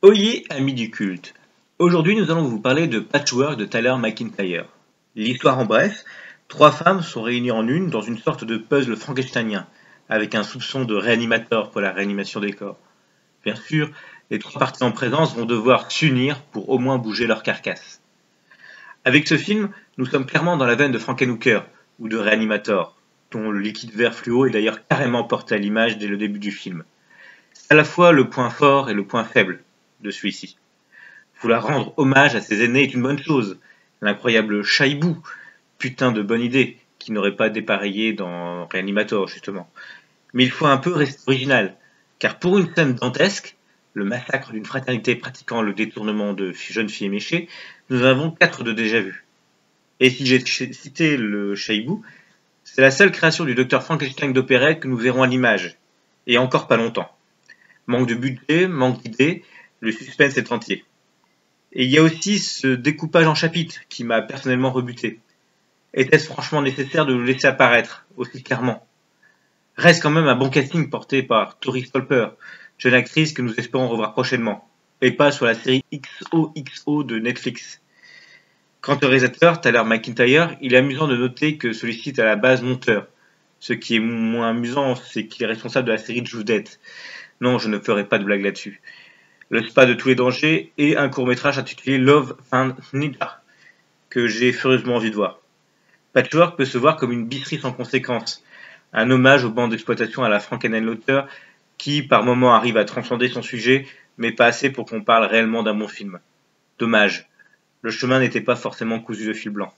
Oyez, amis du culte. Aujourd'hui, nous allons vous parler de Patchwork de Tyler McIntyre. L'histoire en bref, trois femmes sont réunies en une dans une sorte de puzzle frankensteinien, avec un soupçon de réanimateur pour la réanimation des corps. Bien sûr, les trois parties en présence vont devoir s'unir pour au moins bouger leur carcasse. Avec ce film, nous sommes clairement dans la veine de Frankenhooker ou de Reanimator, dont le liquide vert fluo est d'ailleurs carrément porté à l'image dès le début du film. C'est à la fois le point fort et le point faible de celui-ci. Vouloir rendre hommage à ses aînés est une bonne chose. L'incroyable Shaibou, putain de bonne idée, qui n'aurait pas dépareillé dans Reanimator justement. Mais il faut un peu rester original, car pour une scène dantesque, le massacre d'une fraternité pratiquant le détournement de jeunes filles éméchées, nous en avons 4 de déjà vu. Et si j'ai cité le Shaibou, c'est la seule création du docteur Frankenstein d'opérette que nous verrons à l'image, et encore pas longtemps. Manque de budget, manque d'idées, le suspense est entier. Et il y a aussi ce découpage en chapitres qui m'a personnellement rebuté. Était-ce franchement nécessaire de le laisser apparaître aussi clairement? Reste quand même un bon casting porté par Tori Stolper, jeune actrice que nous espérons revoir prochainement, et pas sur la série XOXO de Netflix. Quant au réalisateur, Tyler McIntyre, il est amusant de noter que celui-ci est à la base monteur. Ce qui est moins amusant, c'est qu'il est responsable de la série Judette. Non, je ne ferai pas de blague là-dessus. Le spa de tous les dangers et un court-métrage intitulé Love Find Ninja, que j'ai furieusement envie de voir. Patchwork peut se voir comme une bisserie sans conséquence, un hommage aux bandes d'exploitation à la Frankenhooker qui par moments arrive à transcender son sujet, mais pas assez pour qu'on parle réellement d'un bon film. Dommage, le chemin n'était pas forcément cousu de fil blanc.